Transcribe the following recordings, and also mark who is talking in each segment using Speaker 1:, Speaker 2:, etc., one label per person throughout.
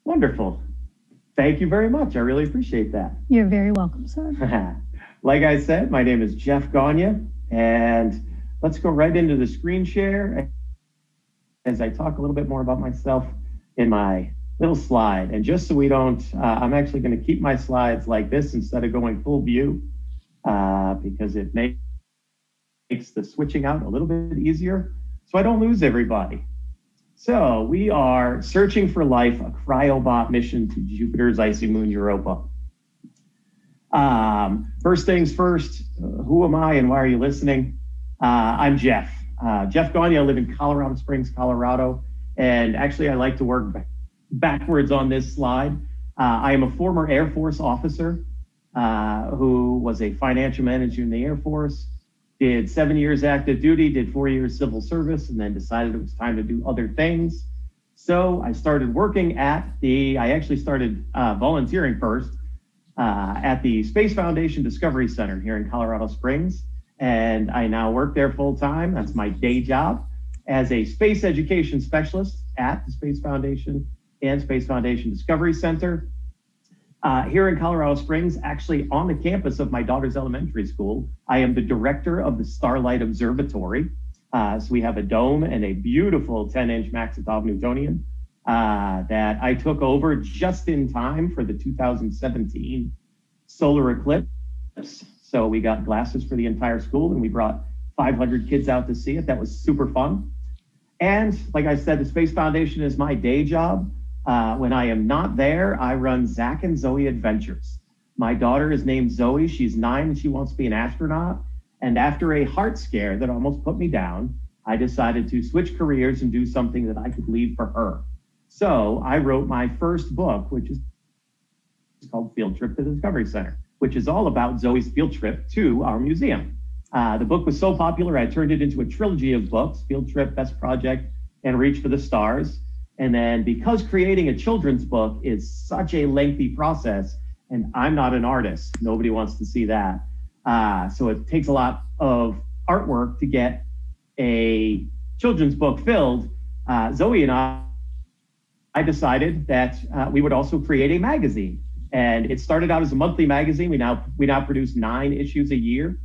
Speaker 1: Wonderful. Thank you very much. I really appreciate that.
Speaker 2: You're very welcome, sir.
Speaker 1: Like I said, my name is Jeff Gagne, and let's go right into the screen share as I talk a little bit more about myself in my little slide. And just so we don't, I'm actually going to keep my slides like this instead of going full view because it makes the switching out a little bit easier so I don't lose everybody. So we are searching for life, a Cryobot mission to Jupiter's icy moon, Europa. First things first, who am I and why are you listening? I'm Jeff. Jeff Gagne. I live in Colorado Springs, Colorado. And actually, I like to work backwards on this slide. I am a former Air Force officer who was a financial manager in the Air Force, did 7 years active duty, did 4 years civil service, and then decided it was time to do other things. So I started working I actually started volunteering first at the Space Foundation Discovery Center here in Colorado Springs. And I now work there full time. That's my day job as a space education specialist at the Space Foundation and Space Foundation Discovery Center. Here in Colorado Springs, actually on the campus of my daughter's elementary school, I am the director of the Starlight Observatory. So we have a dome and a beautiful 10-inch Maxitov Newtonian that I took over just in time for the 2017 solar eclipse. So we got glasses for the entire school and we brought 500 kids out to see it. That was super fun. And like I said, the Space Foundation is my day job. When I am not there, I run Zack and Zoey Adventures. My daughter is named Zoe. She's 9 and she wants to be an astronaut. And after a heart scare that almost put me down, I decided to switch careers and do something that I could leave for her. So I wrote my first book, which is called Field Trip to the Discovery Center, which is all about Zoe's field trip to our museum. The book was so popular, I turned it into a trilogy of books: Field Trip, Best Project, and Reach for the Stars. And then because creating a children's book is such a lengthy process, and I'm not an artist, nobody wants to see that. So it takes a lot of artwork to get a children's book filled. Zoe and I decided that we would also create a magazine. And it started out as a monthly magazine. We now produce 9 issues a year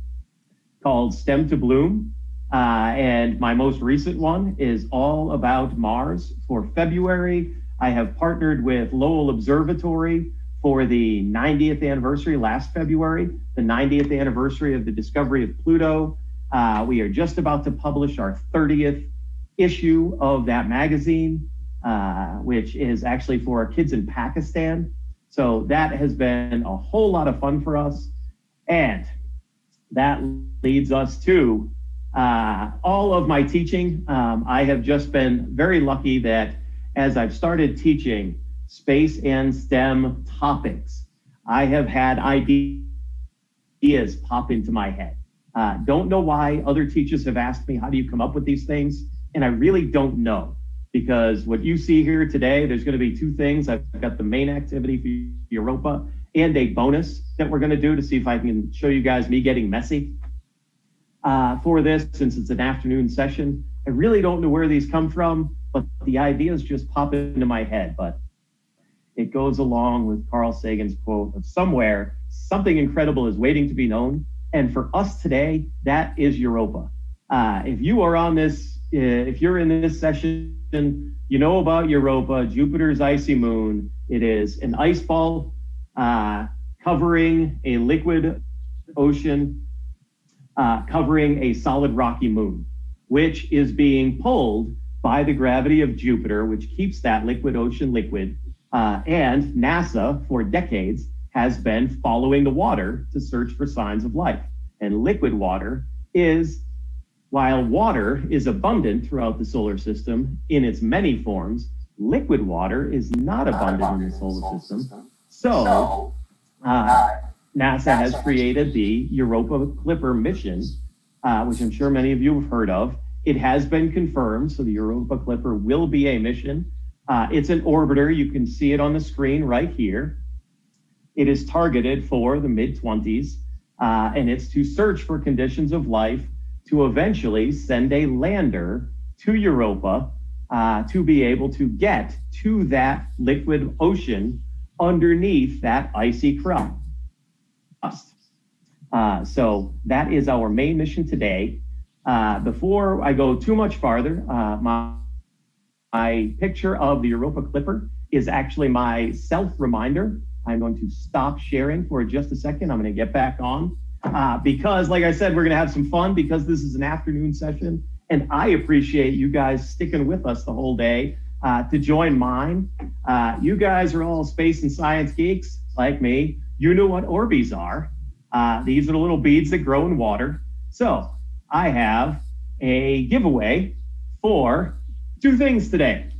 Speaker 1: called STEM to Bloom. And my most recent one is all about Mars. For February, I have partnered with Lowell Observatory for the 90th anniversary last February, the 90th anniversary of the discovery of Pluto. We are just about to publish our 30th issue of that magazine, which is actually for our kids in Pakistan. So that has been a whole lot of fun for us. And that leads us to all of my teaching. I have just been very lucky that as I've started teaching space and STEM topics, I have had ideas pop into my head. Don't know why other teachers have asked me, how do you come up with these things? And I really don't know, because what you see here today, there's going to be 2 things. I've got the main activity for Europa and a bonus that we're going to do to see if I can show you guys me getting messy for this, since it's an afternoon session. I really don't know where these come from, but the ideas just pop into my head. But it goes along with Carl Sagan's quote of somewhere, something incredible is waiting to be known. And for us today, that is Europa. If you are on this, if you're in this session, you know about Europa, Jupiter's icy moon. It is an ice ball covering a liquid ocean, covering a solid rocky moon, which is being pulled by the gravity of Jupiter, which keeps that liquid ocean liquid. And NASA, for decades, has been following the water to search for signs of life. And liquid water is, while water is abundant throughout the solar system in its many forms, liquid water is not abundant in the solar system. So NASA has created the Europa Clipper mission, which I'm sure many of you have heard of. It has been confirmed, so the Europa Clipper will be a mission. It's an orbiter. You can see it on the screen right here. It is targeted for the mid-20s, and it's to search for conditions of life to eventually send a lander to Europa to be able to get to that liquid ocean underneath that icy crust. So that is our main mission today. Before I go too much farther, my picture of the Europa Clipper is actually my self-reminder. I'm going to stop sharing for just a second. I'm going to get back on because, like I said, we're going to have some fun because this is an afternoon session. And I appreciate you guys sticking with us the whole day to join mine. You guys are all space and science geeks like me. You know what Orbeez are. These are the little beads that grow in water. So I have a giveaway for 2 things today.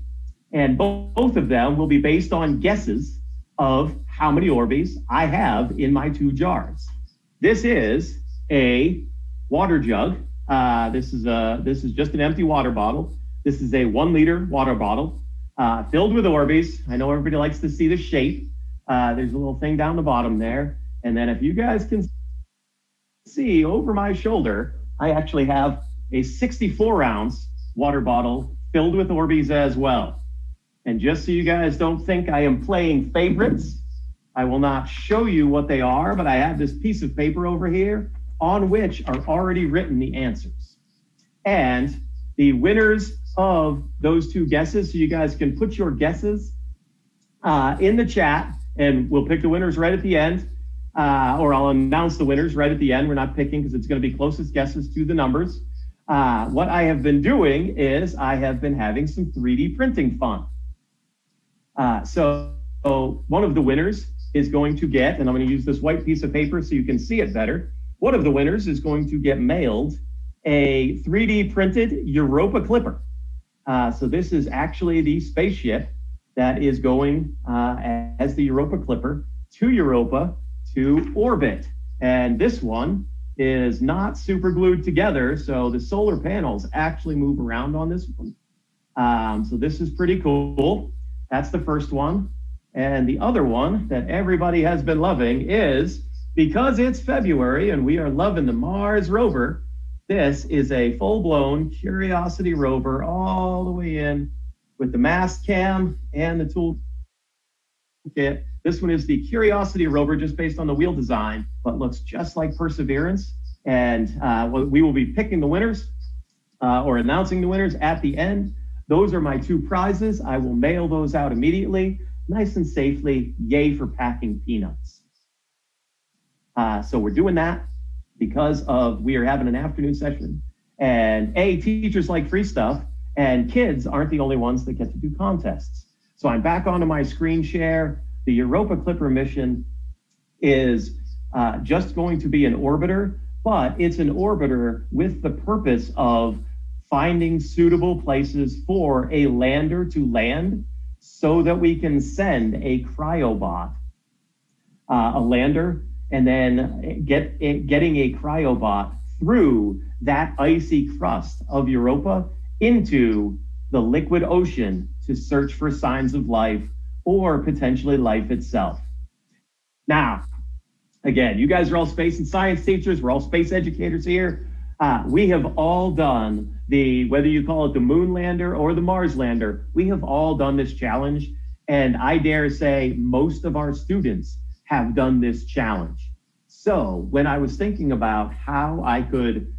Speaker 1: And both of them will be based on guesses of how many Orbeez I have in my 2 jars. This is a water jug. This is just an empty water bottle. This is a 1-liter water bottle filled with Orbeez. I know everybody likes to see the shape. There's a little thing down the bottom there. And then if you guys can see over my shoulder, I actually have a 64-ounce water bottle filled with Orbeez as well. And just so you guys don't think I am playing favorites, I will not show you what they are, but I have this piece of paper over here on which are already written the answers. And the winners of those 2 guesses, so you guys can put your guesses in the chat, and we'll pick the winners right at the end, or I'll announce the winners right at the end. We're not picking because it's going to be closest guesses to the numbers. What I have been doing is I have been having some 3D printing fun. So one of the winners is going to get, and I'm going to use this white piece of paper so you can see it better. One of the winners is going to get mailed a 3D printed Europa Clipper. So this is actually the spaceship that is going as the Europa Clipper to Europa to orbit. And this one is not super glued together, so the solar panels actually move around on this one. So this is pretty cool. That's the first one. And the other one that everybody has been loving is, because it's February and we are loving the Mars rover, this is a full-blown Curiosity rover all the way in with the mast cam and the tool kit. This one is the Curiosity rover just based on the wheel design, but looks just like Perseverance. And we will be picking the winners or announcing the winners at the end. Those are my 2 prizes. I will mail those out immediately, nice and safely. Yay for packing peanuts. So we're doing that because we are having an afternoon session, and teachers like free stuff, and kids aren't the only ones that get to do contests. So I'm back onto my screen share. The Europa Clipper mission is just going to be an orbiter, but it's an orbiter with the purpose of finding suitable places for a lander to land so that we can send a cryobot, a lander, and then getting a cryobot through that icy crust of Europa into the liquid ocean to search for signs of life or potentially life itself. Now, again, you guys are all space and science teachers. We're all space educators here. We have all done whether you call it the moon lander or the Mars lander, we have all done this challenge. And I dare say most of our students have done this challenge. So when I was thinking about how I could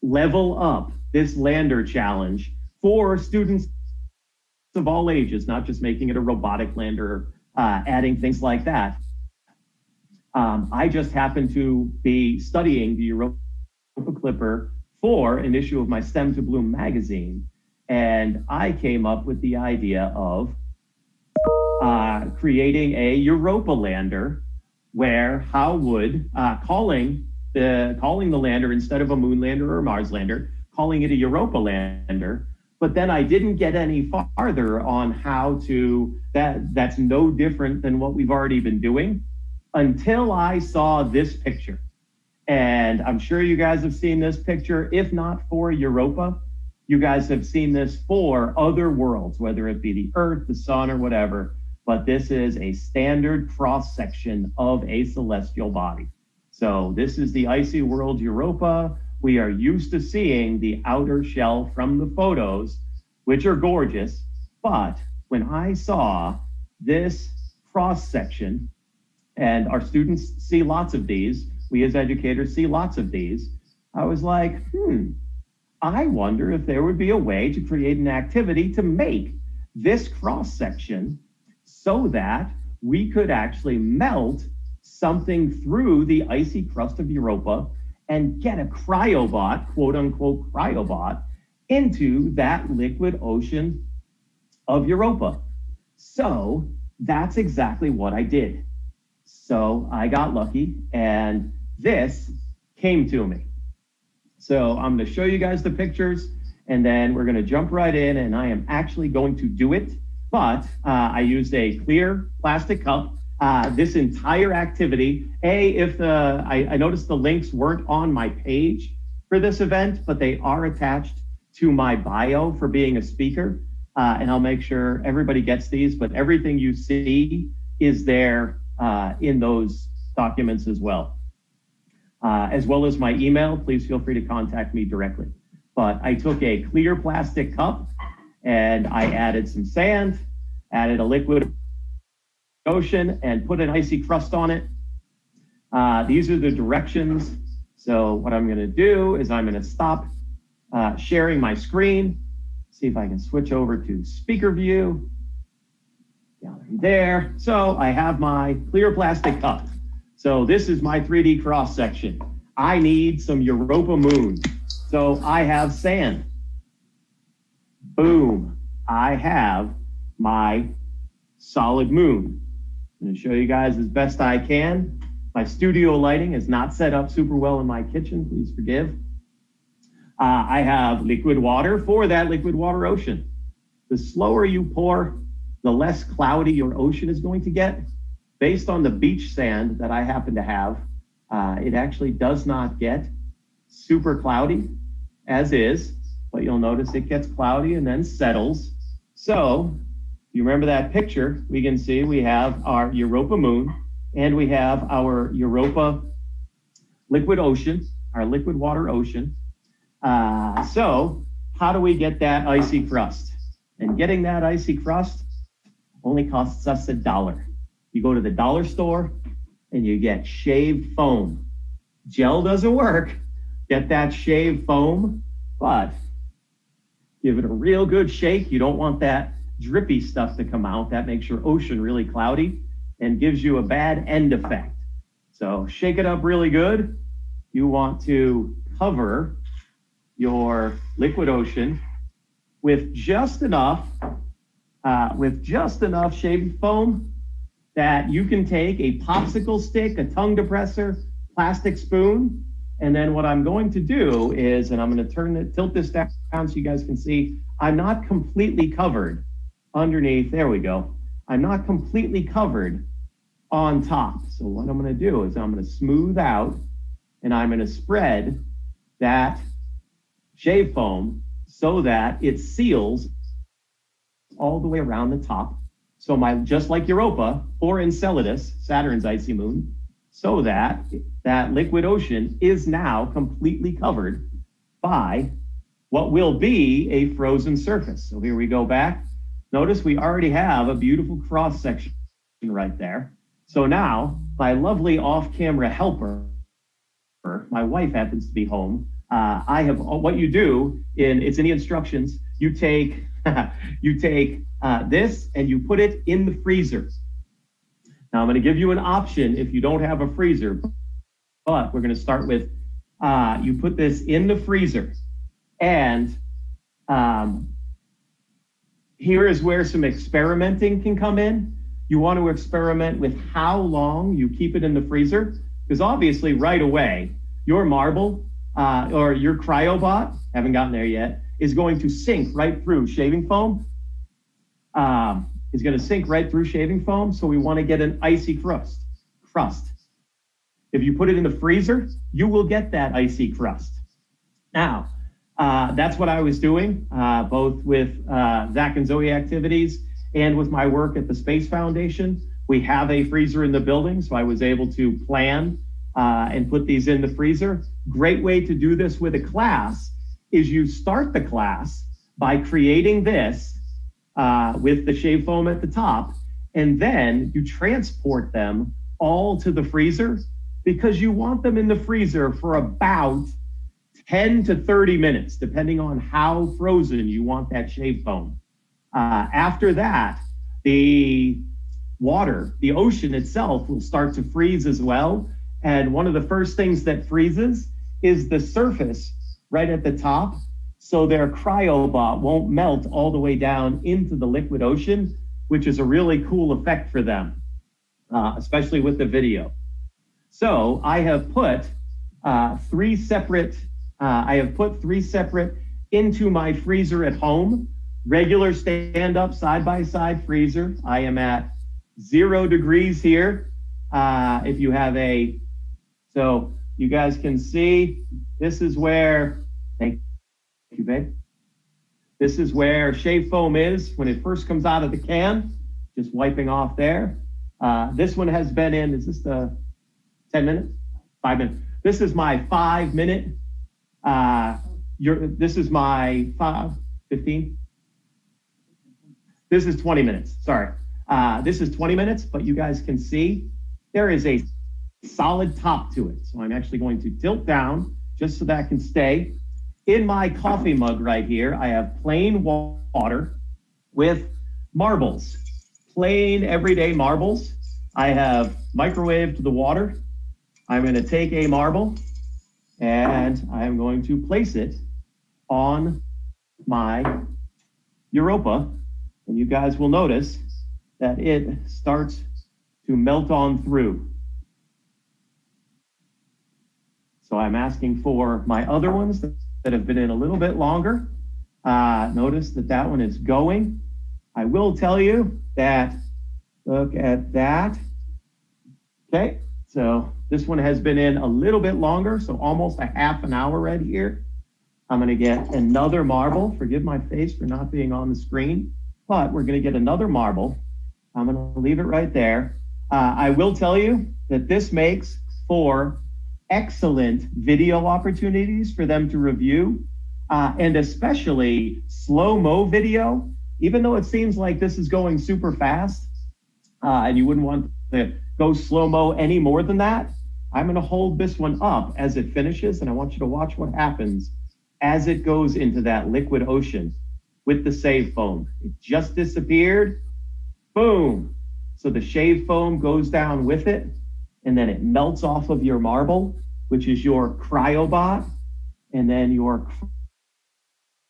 Speaker 1: level up this lander challenge for students of all ages, not just making it a robotic lander, adding things like that, I just happened to be studying the Europa Clipper for an issue of my STEM to Bloom magazine. And I came up with the idea of creating a Europa Lander where how would calling the lander instead of a moon lander or a Mars lander, calling it a Europa Lander. But then I didn't get any farther on how to, that's no different than what we've already been doing until I saw this picture. And I'm sure you guys have seen this picture. If not for Europa, you guys have seen this for other worlds, whether it be the Earth, the sun, or whatever. But this is a standard cross-section of a celestial body. So this is the icy world Europa. We are used to seeing the outer shell from the photos, which are gorgeous. But when I saw this cross section, and our students see lots of these, we as educators see lots of these, I was like, I wonder if there would be a way to create an activity to make this cross section so that we could actually melt something through the icy crust of Europa and get a cryobot, quote unquote cryobot, into that liquid ocean of Europa. So that's exactly what I did. So I got lucky and this came to me. So I'm going to show you guys the pictures and then we're going to jump right in, and I am actually going to do it. But I used a clear plastic cup. This entire activity, I noticed the links weren't on my page for this event, but they are attached to my bio for being a speaker. And I'll make sure everybody gets these, but everything you see is there in those documents as well as my email. Please feel free to contact me directly. But I took a clear plastic cup and I added some sand, added a liquid ocean, and put an icy crust on it. These are the directions. So what I'm going to do is I'm going to stop sharing my screen. See if I can switch over to speaker view. Gallery there. So I have my clear plastic cup. So this is my 3D cross section. I need some Europa moon. So I have sand. Boom. I have my solid moon. I'm going to show you guys as best I can. My studio lighting is not set up super well in my kitchen. Please forgive. I have liquid water for that liquid water ocean. The slower you pour, the less cloudy your ocean is going to get. Based on the beach sand that I happen to have, it actually does not get super cloudy as is, but you'll notice it gets cloudy and then settles. So if you remember that picture, we can see we have our Europa moon and we have our Europa liquid ocean, our liquid water ocean. So how do we get that icy crust? And getting that icy crust only costs us $1. You go to the dollar store and you get shaved foam. Gel doesn't work. Get that shaved foam, but give it a real good shake. You don't want that drippy stuff to come out. That makes your ocean really cloudy and gives you a bad end effect. So shake it up really good. You want to cover your liquid ocean with just enough shaving foam that you can take a popsicle stick, a tongue depressor, plastic spoon, and then what I'm going to do is, and I'm going to tilt this down so you guys can see, I'm not completely covered underneath. There we go. I'm not completely covered on top. So what I'm going to do is I'm going to smooth out and I'm going to spread that shave foam so that it seals all the way around the top. So just like Europa or Enceladus, Saturn's icy moon, so that that liquid ocean is now completely covered by what will be a frozen surface. So here we go back. Notice we already have a beautiful cross section right there. So now my lovely off-camera helper, my wife happens to be home. I have what you do it's in the instructions. You take this and you put it in the freezer. Now I'm going to give you an option if you don't have a freezer, but we're going to start with you put this in the freezer, and here is where some experimenting can come in. You want to experiment with how long you keep it in the freezer, because obviously right away your marble or your Cryobot, haven't gotten there yet, is going to sink right through shaving foam. Is going to sink right through shaving foam. So we want to get an icy crust. If you put it in the freezer, you will get that icy crust. Now, that's what I was doing, both with Zack and Zoey activities and with my work at the Space Foundation. We have a freezer in the building, so I was able to plan and put these in the freezer. Great way to do this with a class is you start the class by creating this with the shave foam at the top, and then you transport them all to the freezer because you want them in the freezer for about 10 to 30 minutes, depending on how frozen you want that shave foam. After that, the water, the ocean itself will start to freeze as well. And one of the first things that freezes is the surface right at the top. So their cryobot won't melt all the way down into the liquid ocean, which is a really cool effect for them, especially with the video. So I have put three separate into my freezer at home, regular stand-up side-by-side freezer. I am at 0 degrees here. If you have so you guys can see, this is where, thank you, babe. This is where shave foam is when it first comes out of the can, just wiping off there. This one has been in, is this the 10 minutes? 5 minutes. This is my 5 minute. This is my 15. This is 20 minutes, sorry. This is 20 minutes, but you guys can see there is a solid top to it. So I'm actually going to tilt down just so that can stay. In my coffee mug right here, I have plain water with marbles, plain everyday marbles. I have microwaved the water. I'm going to take a marble and I'm going to place it on my Europa. And you guys will notice that it starts to melt on through. So I'm asking for my other ones that have been in a little bit longer. Notice that that one is going. I will tell you that, look at that. Okay, so this one has been in a little bit longer, so almost a half an hour right here. I'm gonna get another marble. Forgive my face for not being on the screen, but we're gonna get another marble. I'm gonna leave it right there. I will tell you that this makes for excellent video opportunities for them to review, and especially slow-mo video. Even though it seems like this is going super fast, and you wouldn't want to go slow-mo any more than that, I'm gonna hold this one up as it finishes, and I want you to watch what happens as it goes into that liquid ocean with the shave foam. It just disappeared, boom. So the shave foam goes down with it, and then it melts off of your marble, which is your cryobot, and then your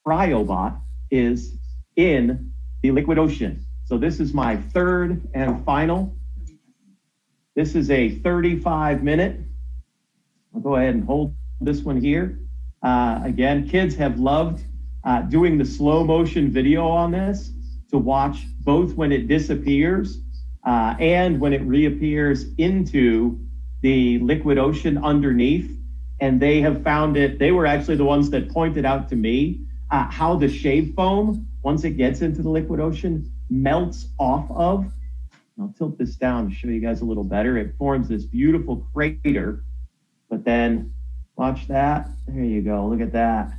Speaker 1: cryobot is in the liquid ocean. So this is my third and final. This is a 35-minute. I'll go ahead and hold this one here. Again, kids have loved doing the slow motion video on this to watch both when it disappears and when it reappears into the liquid ocean underneath. And they have found it, they were actually the ones that pointed out to me how the shave foam, once it gets into the liquid ocean, melts off of. I'll tilt this down to show you guys a little better. It forms this beautiful crater, but then watch that. There you go, look at that.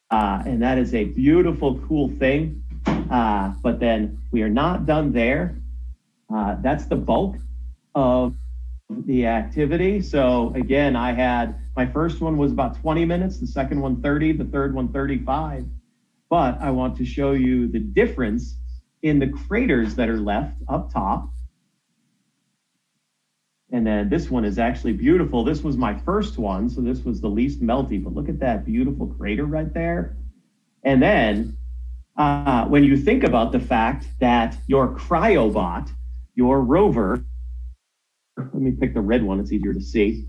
Speaker 1: And that is a beautiful, cool thing. But then we are not done there. That's the bulk of the activity. So again, I had, my first one was about 20 minutes, the second one 30, the third one 35. But I want to show you the difference in the craters that are left up top. And then this one is actually beautiful. This was my first one, so this was the least melty, but look at that beautiful crater right there. And then when you think about the fact that your Cryobot, your Rover, let me pick the red one, it's easier to see.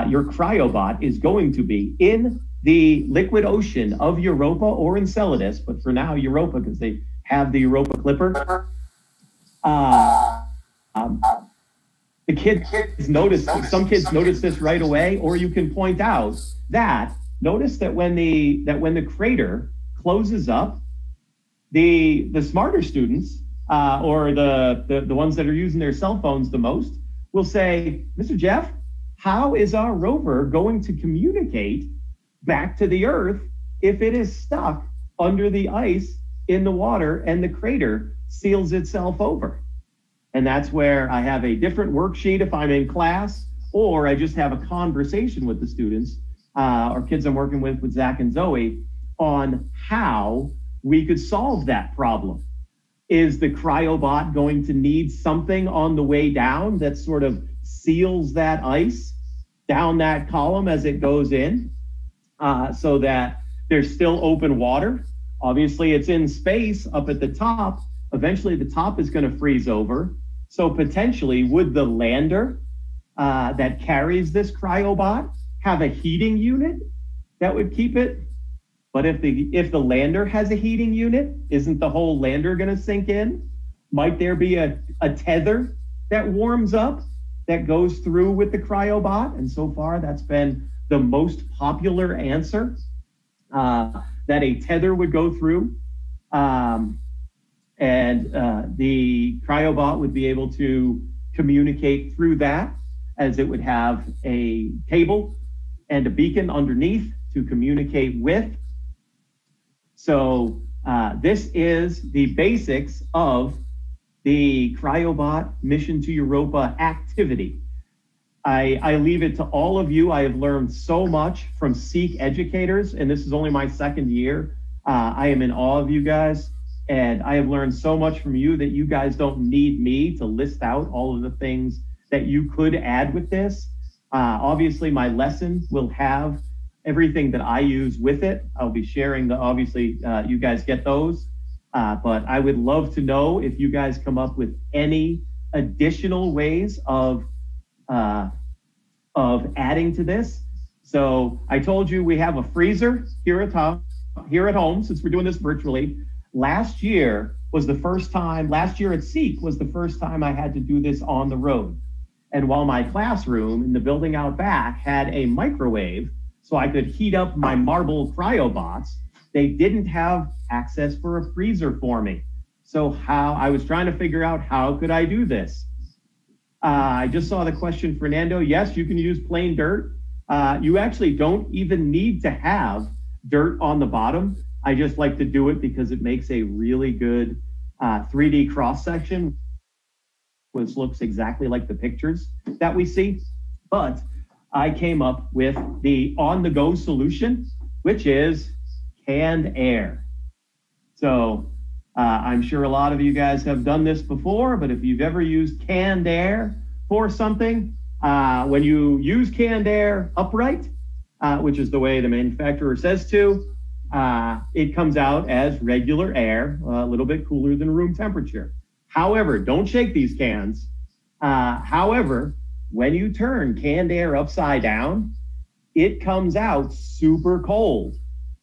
Speaker 1: Your Cryobot is going to be in the liquid ocean of Europa or Enceladus, but for now Europa, because they have the Europa Clipper. The kids notice, some kids notice this right away, or you can point out that, notice that when the crater closes up, the smarter students, or the ones that are using their cell phones the most, will say, Mr. Jeff, how is our rover going to communicate back to the Earth if it is stuck under the ice in the water and the crater seals itself over. And that's where I have a different worksheet if I'm in class, or I just have a conversation with the students or kids I'm working with Zack and Zoey, on how we could solve that problem. Is the Cryobot going to need something on the way down that sort of seals that ice down that column as it goes in so that there's still open water? Obviously, it's in space up at the top. Eventually, the top is going to freeze over. So potentially, would the lander that carries this Cryobot have a heating unit that would keep it? But if the lander has a heating unit, isn't the whole lander going to sink in? Might there be a tether that warms up that goes through with the Cryobot? And so far, that's been the most popular answer, that a tether would go through. And the Cryobot would be able to communicate through that, as it would have a cable and a beacon underneath to communicate with. So this is the basics of the Cryobot Mission to Europa activity. I leave it to all of you. I have learned so much from SEEC educators, and this is only my second year. I am in awe of you guys, and I have learned so much from you that you guys don't need me to list out all of the things that you could add with this. Obviously, my lesson will have everything that I use with it. I'll be sharing obviously, you guys get those. But I would love to know if you guys come up with any additional ways of adding to this. So I told you we have a freezer here at home, since we're doing this virtually. Last year at SEEC was the first time I had to do this on the road. And while my classroom in the building out back had a microwave, so I could heat up my marble cryobots, they didn't have access for a freezer for me. So I was trying to figure out how could I do this? I just saw the question, Fernando. Yes, you can use plain dirt. You actually don't even need to have dirt on the bottom. I just like to do it because it makes a really good 3D cross section, which looks exactly like the pictures that we see. But I came up with the on-the-go solution, which is canned air. So I'm sure a lot of you guys have done this before, but if you've ever used canned air for something, when you use canned air upright, which is the way the manufacturer says to, it comes out as regular air, a little bit cooler than room temperature. However, don't shake these cans. However, when you turn canned air upside down, it comes out super cold.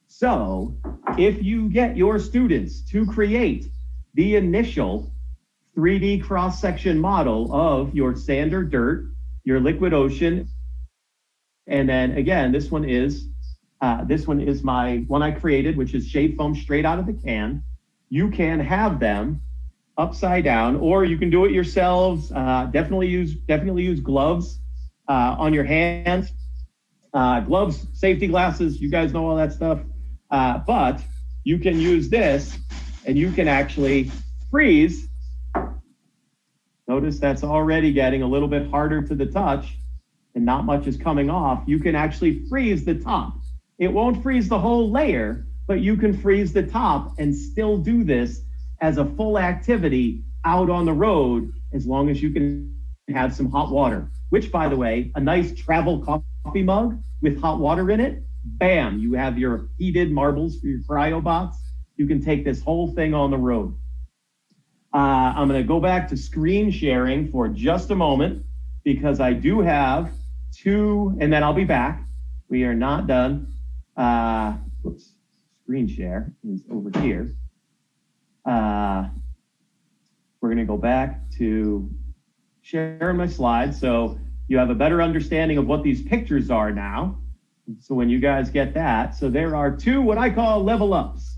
Speaker 1: So if you get your students to create the initial 3D cross-section model of your sand or dirt, your liquid ocean, and then again, this one is my one I created, which is shade foam straight out of the can. You can have them upside down, or you can do it yourselves. Definitely use gloves on your hands. Gloves, safety glasses, you guys know all that stuff. But you can use this and you can actually freeze. Notice that's already getting a little bit harder to the touch and not much is coming off. You can actually freeze the top. It won't freeze the whole layer, but you can freeze the top and still do this as a full activity out on the road, as long as you can have some hot water, which, by the way, a nice travel coffee mug with hot water in it, bam, you have your heated marbles for your cryobots. You can take this whole thing on the road. I'm going to go back to screen sharing for just a moment, because I do have two, and then I'll be back. We are not done. Whoops, screen share is over here. We're going to go back to sharing my slides so you have a better understanding of what these pictures are now. So when you guys get that, so there are two what I call level ups.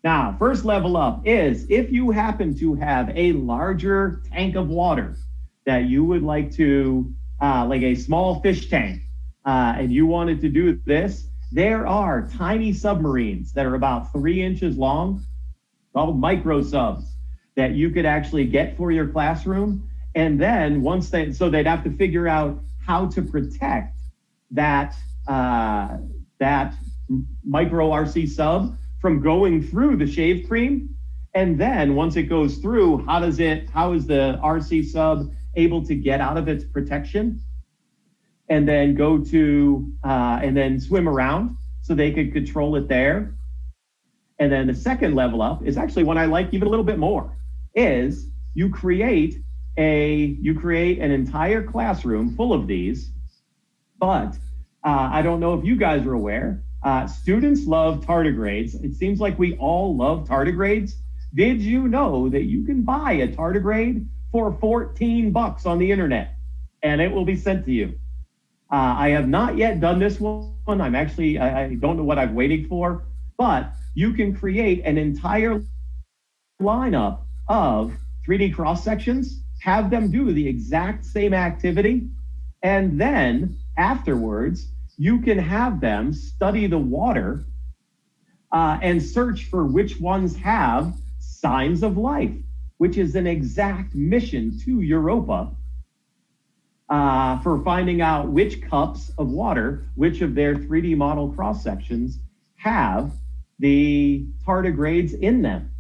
Speaker 1: Now, first level up is if you happen to have a larger tank of water that you would like to, like a small fish tank, and you wanted to do this, there are tiny submarines that are about 3 inches long, called micro subs, that you could actually get for your classroom. And then so they'd have to figure out how to protect that micro RC sub from going through the shave cream. And then once it goes through, how is the RC sub able to get out of its protection and then and then swim around so they could control it there. And then the second level up is actually one I like even a little bit more, is you create an entire classroom full of these. But I don't know if you guys are aware, students love tardigrades. It seems like we all love tardigrades. Did you know that you can buy a tardigrade for $14 on the internet and it will be sent to you? I have not yet done this one. I don't know what I'm waiting for, but you can create an entire lineup of 3D cross sections, have them do the exact same activity, and then afterwards, you can have them study the water and search for which ones have signs of life, which is an exact mission to Europa for finding out which cups of water, which of their 3D model cross sections have the tardigrades in them.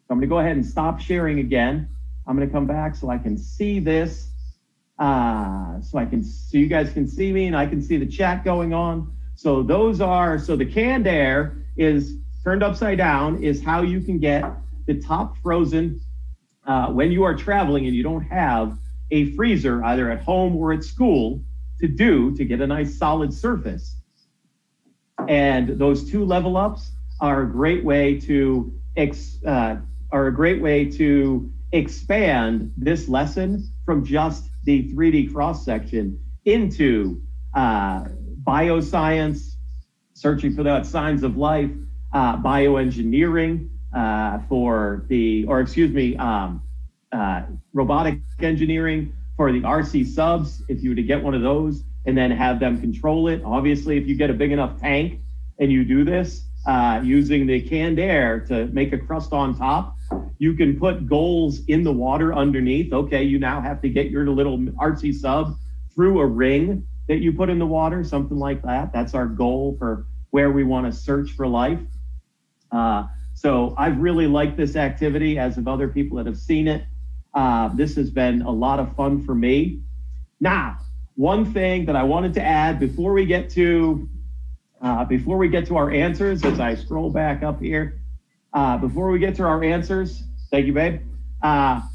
Speaker 1: So I'm going to go ahead and stop sharing again. I'm going to come back so I can see this. So you guys can see me and I can see the chat going on. So the canned air is turned upside down, is how you can get the top frozen when you are traveling and you don't have a freezer either at home or at school to get a nice solid surface. And those 2 level ups are a great way to expand this lesson from just the 3D cross section into bioscience, searching for that signs of life, bioengineering robotic engineering for the RC subs, if you were to get one of those and then have them control it. Obviously, if you get a big enough tank and you do this using the canned air to make a crust on top, you can put goals in the water underneath. Okay, you now have to get your little RC sub through a ring that you put in the water, something like that. That's our goal for where we want to search for life. So I really like this activity, as have other people that have seen it. This has been a lot of fun for me. Now, one thing that I wanted to add before we get to our answers, as I scroll back up here, before we get to our answers, thank you, babe.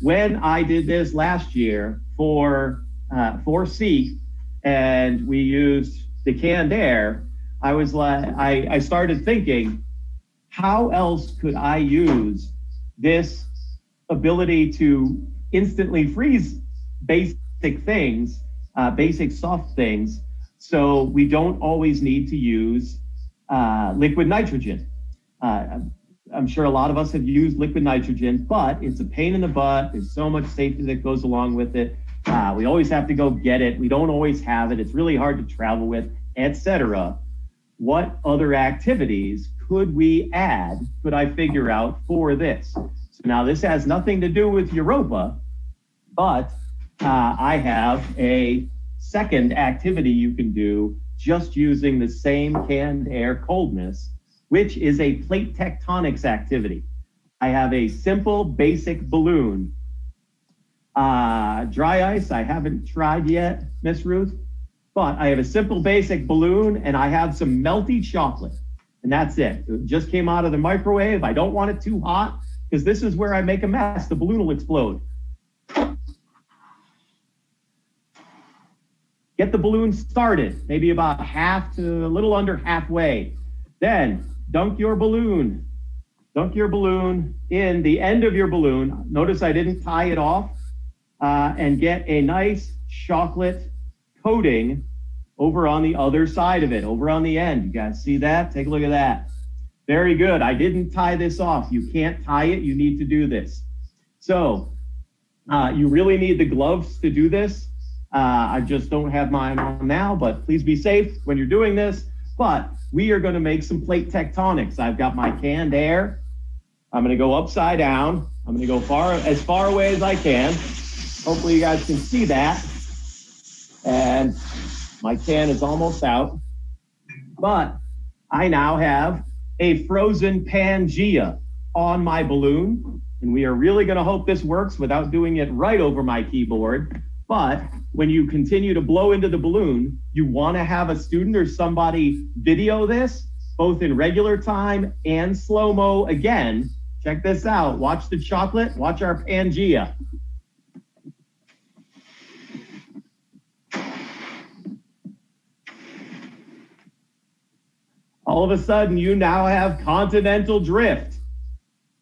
Speaker 1: When I did this last year for SEEC and we used the canned air, I started thinking, how else could I use this ability to instantly freeze basic things, basic soft things, so we don't always need to use liquid nitrogen. I'm sure a lot of us have used liquid nitrogen, but it's a pain in the butt. There's so much safety that goes along with it. We always have to go get it. We don't always have it. It's really hard to travel with, etc. What other activities could I figure out for this? So now this has nothing to do with Europa, but I have a second activity you can do just using the same canned air coldness, which is a plate tectonics activity. I have a simple basic balloon. Dry ice, I haven't tried yet, Miss Ruth, but I have a simple basic balloon and I have some melty chocolate. And that's it. It just came out of the microwave. I don't want it too hot because this is where I make a mess. The balloon will explode. Get the balloon started, maybe about half to a little under halfway. Then dunk your balloon in the end of your balloon. Notice I didn't tie it off, and get a nice chocolate coating over on the other side of it, over on the end. You guys see that? Take a look at that. Very good. I didn't tie this off. You can't tie it. You need to do this. So you really need the gloves to do this. I just don't have mine on now, but please be safe when you're doing this. but we are going to make some plate tectonics. I've got my canned air. I'm going to go upside down. I'm going to go as far away as I can. Hopefully you guys can see that. And my can is almost out. But I now have a frozen Pangea on my balloon. And we are really going to hope this works without doing it right over my keyboard. But when you continue to blow into the balloon, you want to have a student or somebody video this, both in regular time and slow-mo again. Check this out. Watch the chocolate. Watch our Pangea. All of a sudden, you now have continental drift.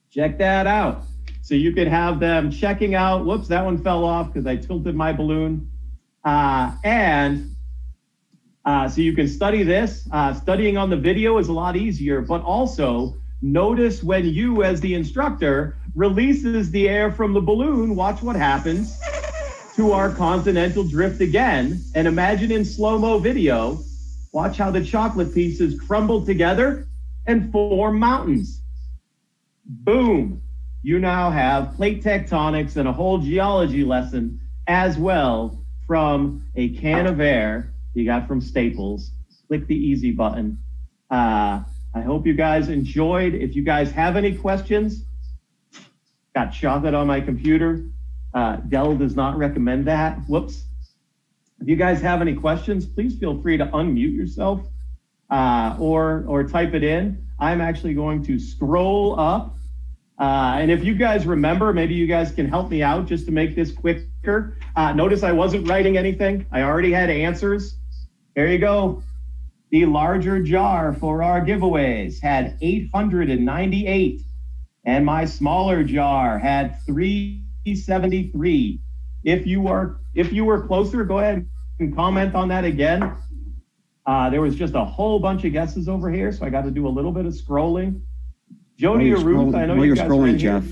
Speaker 1: Check that out. So you could have them checking out. Whoops, that one fell off because I tilted my balloon. So you can study this. Studying on the video is a lot easier, but also notice when you, as the instructor, releases the air from the balloon, watch what happens to our continental drift again. And imagine in slow-mo video, watch how the chocolate pieces crumble together and form mountains. Boom. You now have plate tectonics and a whole geology lesson as well from a can of air you got from Staples. Click the easy button. I hope you guys enjoyed. If you guys have any questions, got chocolate on my computer. Dell does not recommend that. Whoops. If you guys have any questions, please feel free to unmute yourself or type it in. I'm actually going to scroll up. And if you guys remember, maybe you guys can help me out just to make this quicker. Notice I wasn't writing anything. I already had answers. There you go. The larger jar for our giveaways had 898, and my smaller jar had 373. If you were closer, go ahead and comment on that again. There was just a whole bunch of guesses over here, so I got to do a little bit of scrolling. Jody or Ruth, I know
Speaker 3: while
Speaker 1: you
Speaker 3: you're
Speaker 1: guys
Speaker 3: scrolling, Jeff,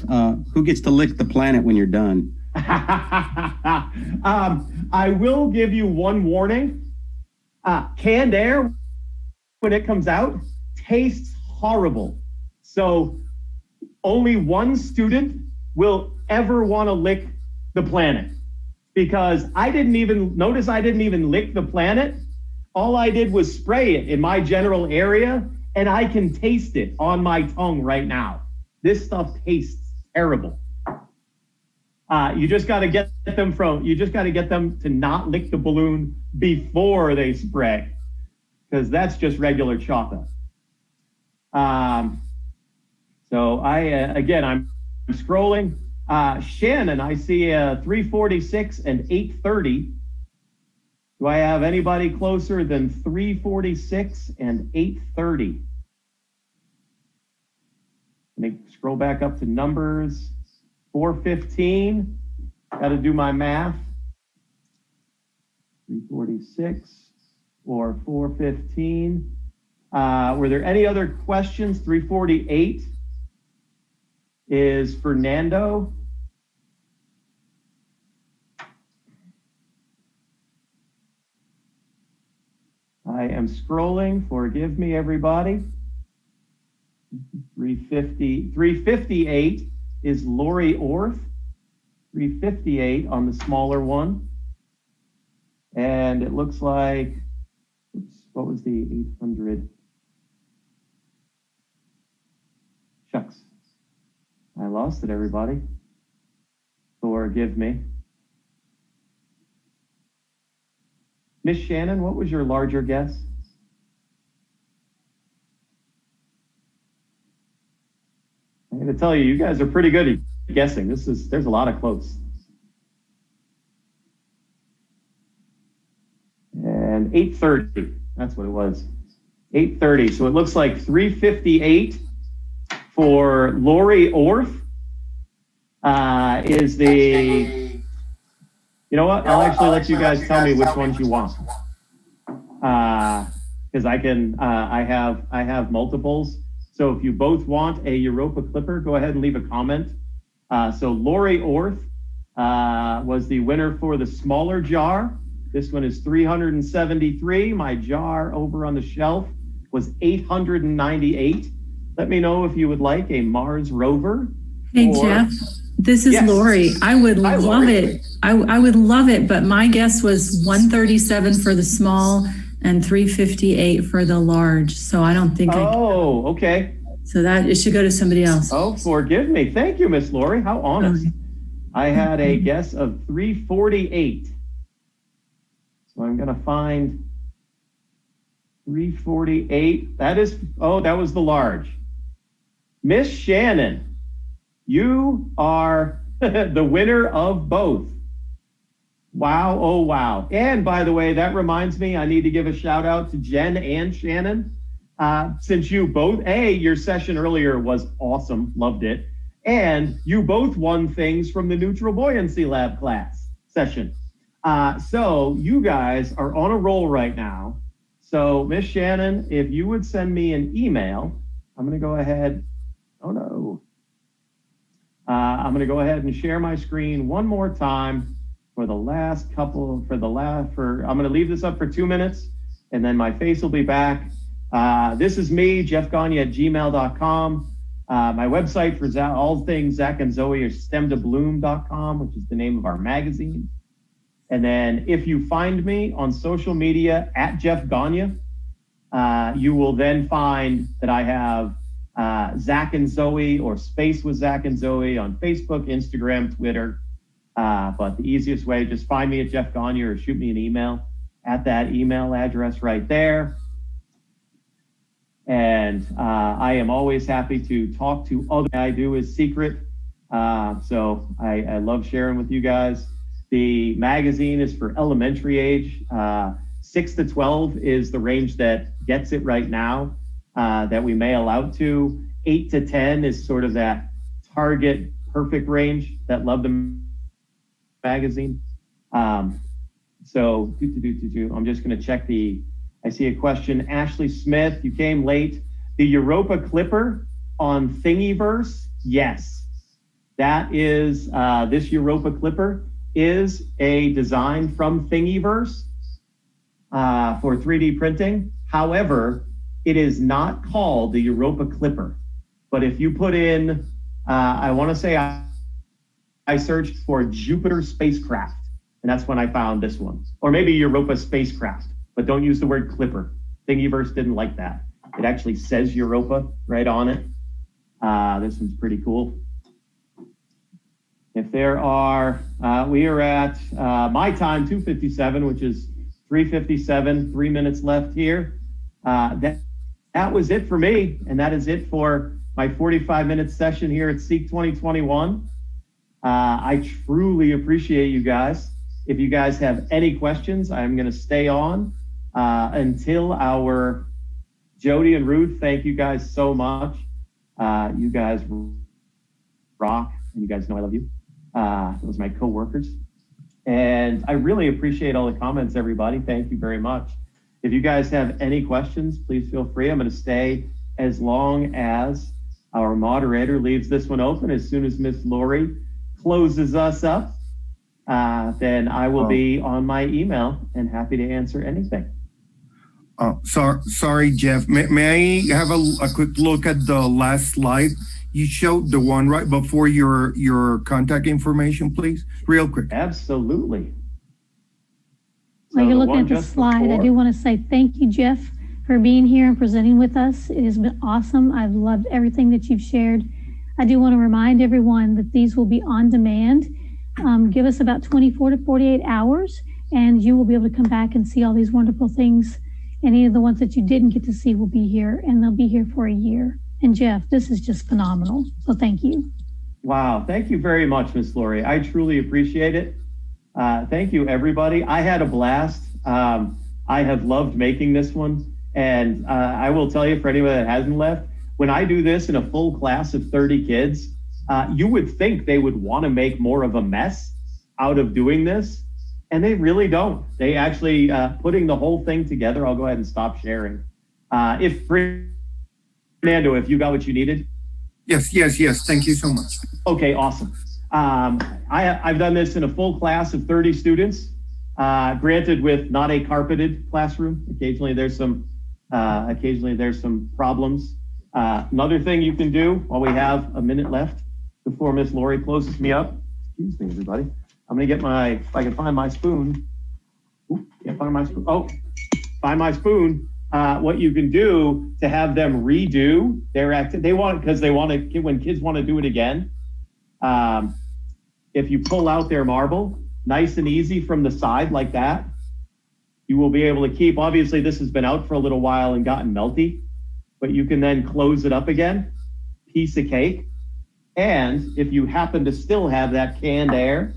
Speaker 3: who gets to lick the planet when you're done?
Speaker 1: I will give you one warning. Canned air, when it comes out, tastes horrible. So only one student will ever want to lick the planet, because I didn't even lick the planet. All I did was spray it in my general area, and I can taste it on my tongue right now. This stuff tastes terrible. You just got to get them to not lick the balloon before they spray, because that's just regular chocolate. So I'm scrolling. Shannon, I see 346 and 830. Do I have anybody closer than 346 and 830? Let me scroll back up to numbers. 415. Got to do my math. 346 or 415. Were there any other questions? 348 is Fernando. I am scrolling. Forgive me, everybody. 358 is Lori Orth. 358 on the smaller one. And it looks like, oops, what was the 800? Shucks. I lost it, everybody. Forgive me. Miss Shannon, what was your larger guess? I'm going to tell you, you guys are pretty good at guessing. There's a lot of close. And 830, that's what it was. 830, so it looks like 358 for Lori Orth is the... You know what? I'll actually let you guys tell me which ones you want, because I have multiples. So if you both want a Europa Clipper, go ahead and leave a comment. So Lori Orth was the winner for the smaller jar. This one is 373. My jar over on the shelf was 898. Let me know if you would like a Mars rover.
Speaker 4: Hey, Jeff, this is
Speaker 1: Yes.
Speaker 4: Lori. I would
Speaker 1: Hi,
Speaker 4: love
Speaker 1: Lori.
Speaker 4: it. I would love it, but my guess was 137 for the small and 358 for the large. So I don't think
Speaker 1: Oh, okay.
Speaker 4: so that it should go to somebody else.
Speaker 1: Oh, forgive me. Thank you, Miss Lori. How honest. I had a guess of 348. So I'm going to find 348. That was the large. Miss Shannon, you are the winner of both. Wow, oh wow. And by the way, that reminds me, I need to give a shout out to Jen and Shannon. Since you both, your session earlier was awesome, loved it. And you both won things from the Neutral Buoyancy Lab class session. So you guys are on a roll right now. So Miss Shannon, if you would send me an email, I'm gonna go ahead, I'm gonna go ahead and share my screen one more time for the last couple, I'm gonna leave this up for 2 minutes and then my face will be back. This is me, jeffgagne@gmail.com. My website for all things Zack and Zoey is stemtobloom.com, which is the name of our magazine. And then if you find me on social media @JeffGagne, you will then find that I have Zack and Zoey or Space with Zack and Zoey on Facebook, Instagram, Twitter. But the easiest way, just find me at Jeff Gagne or shoot me an email at that email address right there. And I am always happy to talk to others. I do is secret. So I love sharing with you guys. The magazine is for elementary age. 6 to 12 is the range that gets it right now, that we mail out to. 8 to 10 is sort of that target perfect range that love the magazine. So I'm just going to check I see a question. Ashley Smith, you came late. The Europa Clipper on Thingiverse? Yes. That is, this Europa Clipper is a design from Thingiverse for 3D printing. However, it is not called the Europa Clipper. But if you put in, I want to say I searched for Jupiter spacecraft, and that's when I found this one. Or maybe Europa spacecraft, but don't use the word clipper. Thingiverse didn't like that. It actually says Europa right on it. This one's pretty cool. If there are, we are at my time, 2:57, which is 3:57, 3 minutes left here. That was it for me, and that is it for my 45-minute session here at SEEC 2021. I truly appreciate you guys. If you guys have any questions, I'm going to stay on until our Jody and Ruth. Thank you guys so much. You guys rock, and you guys know I love you. Those are my co-workers. And I really appreciate all the comments, everybody. Thank you very much. If you guys have any questions, please feel free. I'm going to stay as long as our moderator leaves this one open. As soon as Miss Lori closes us up, then I will be on my email and happy to answer anything.
Speaker 5: Sorry, Jeff. May I have a quick look at the last slide? You showed the one right before your contact information, please, real quick.
Speaker 1: Absolutely.
Speaker 2: While you're looking at the slide, I do want to say thank you, Jeff, for being here and presenting with us. It has been awesome. I've loved everything that you've shared. I do want to remind everyone that these will be on demand. Give us about 24 to 48 hours, and you will be able to come back and see all these wonderful things. Any of the ones that you didn't get to see will be here, and they'll be here for a year. And Jeff, this is just phenomenal. So thank you.
Speaker 1: Wow. Thank you very much, Miss Lori. I truly appreciate it. Thank you, everybody. I had a blast. I have loved making this one. And I will tell you, for anyone that hasn't left, when I do this in a full class of 30 kids, you would think they would want to make more of a mess out of doing this. And they really don't. They actually, putting the whole thing together, I'll go ahead and stop sharing. Fernando, if you got what you needed?
Speaker 5: Yes. Thank you so much.
Speaker 1: Okay, awesome. I've done this in a full class of 30 students, granted with not a carpeted classroom. Occasionally there's some Occasionally there's some problems. Another thing you can do while we have a minute left before Miss Lori closes me up, excuse me, everybody. I'm gonna get if I can find my spoon. Ooh, can't find my spoon. Oh, find my spoon. What you can do to have them redo their activity, because they want to, when kids want to do it again, if you pull out their marble, nice and easy from the side like that, you will be able to keep, obviously this has been out for a little while and gotten melty, but you can then close it up again, piece of cake. And if you happen to still have that canned air,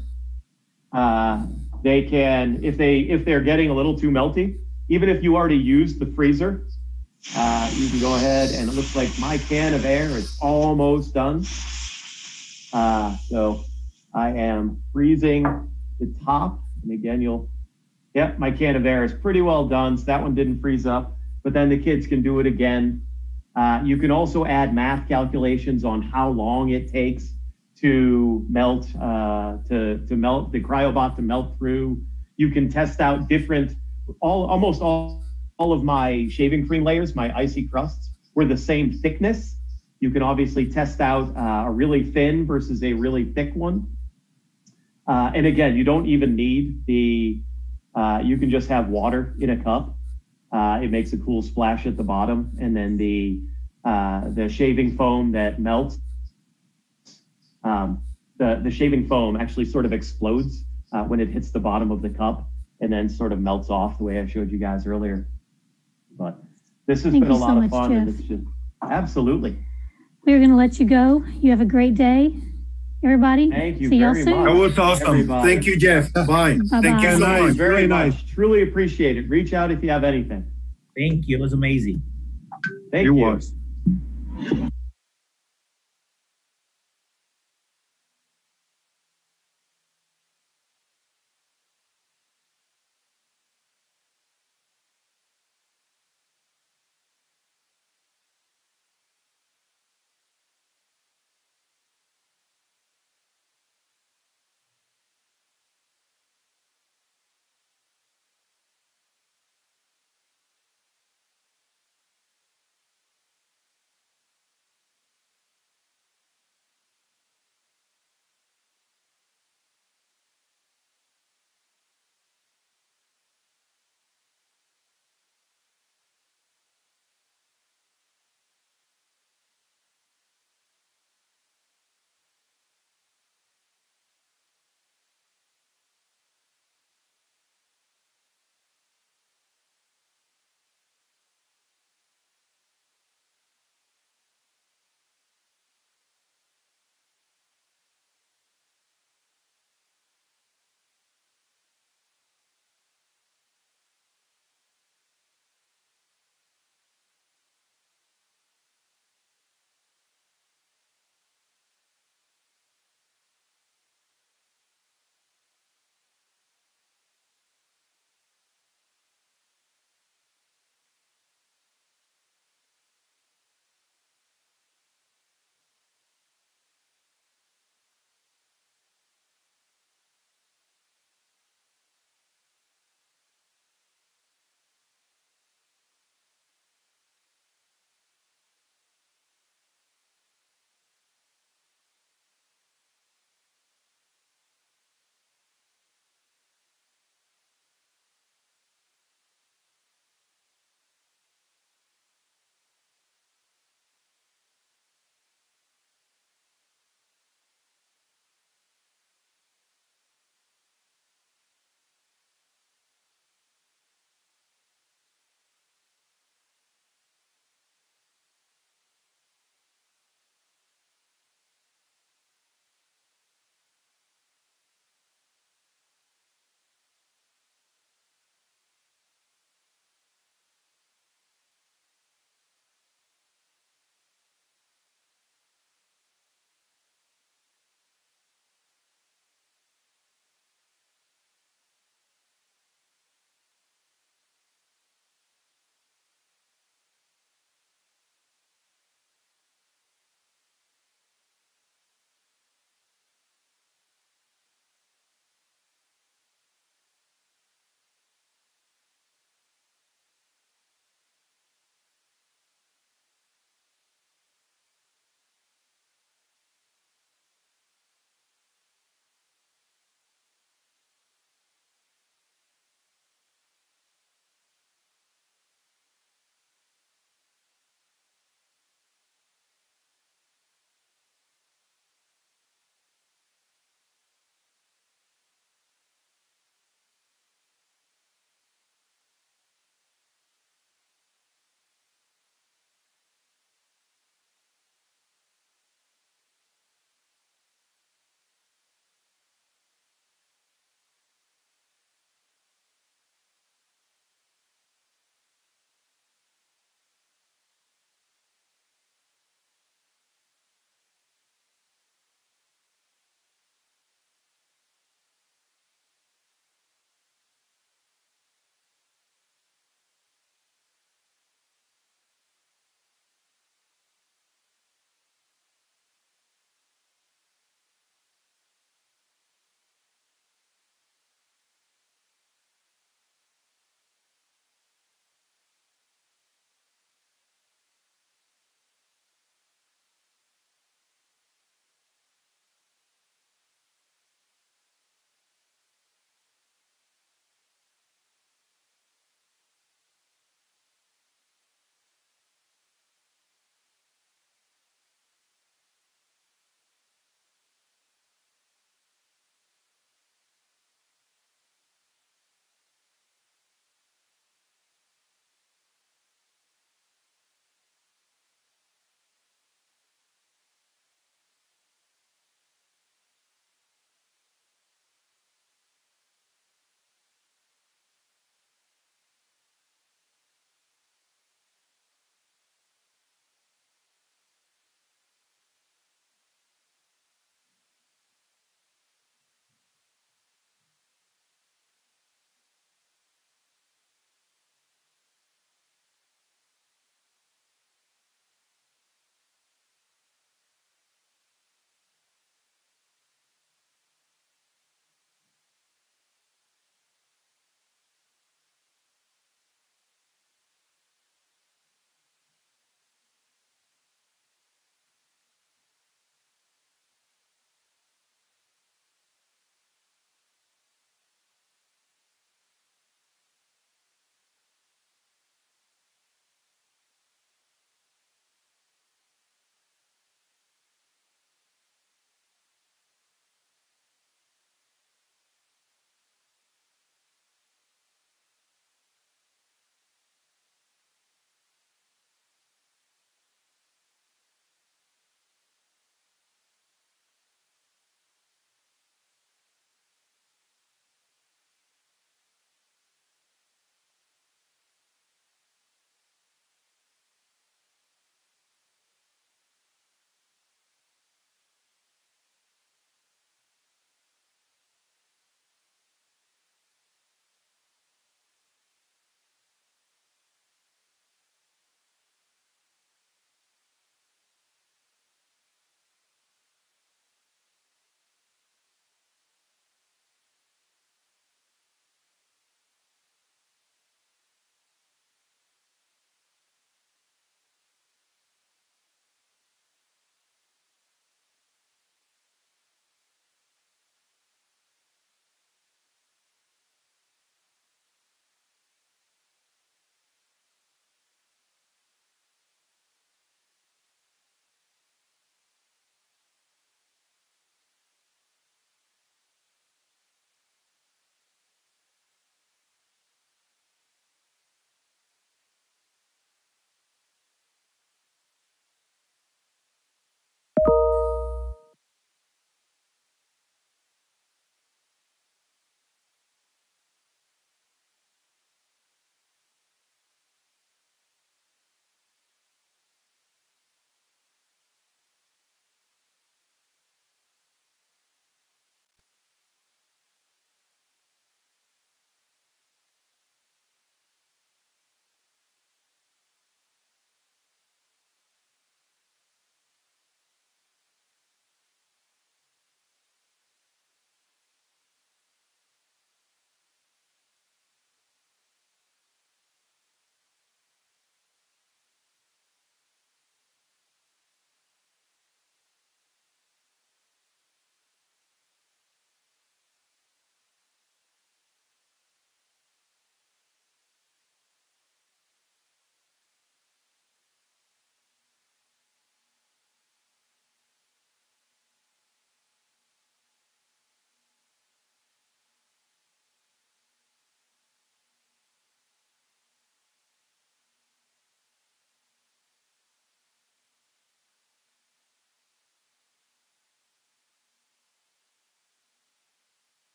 Speaker 1: they can, if they're getting a little too melty, even if you already used the freezer, you can go ahead, and it looks like my can of air is almost done. So I am freezing the top. And again, my can of air is pretty well done. So that one didn't freeze up, but then the kids can do it again. You can also add math calculations on how long it takes to melt, to melt the Cryobot to melt through. You can test out different, almost all of my shaving cream layers, my icy crusts, were the same thickness. You can obviously test out a really thin versus a really thick one. And again, you don't even need you can just have water in a cup. It makes a cool splash at the bottom. And then the shaving foam that melts, the shaving foam actually sort of explodes when it hits the bottom of the cup, and then sort of melts off the way I showed you guys earlier. But this has been a lot of fun. And it's just, absolutely.
Speaker 2: We're going to let you go. You have a great day, everybody.
Speaker 1: Thank you
Speaker 2: See y'all
Speaker 1: very
Speaker 2: soon.
Speaker 1: much.
Speaker 5: That was awesome.
Speaker 1: Everybody.
Speaker 5: Thank you, Jeff. Bye. Thank you so
Speaker 1: Nice,
Speaker 5: much.
Speaker 1: very
Speaker 5: nice.
Speaker 1: much. Truly appreciate it. Reach out if you have anything.
Speaker 6: Thank you. It was amazing.
Speaker 1: Thank
Speaker 5: It
Speaker 1: you.
Speaker 5: was.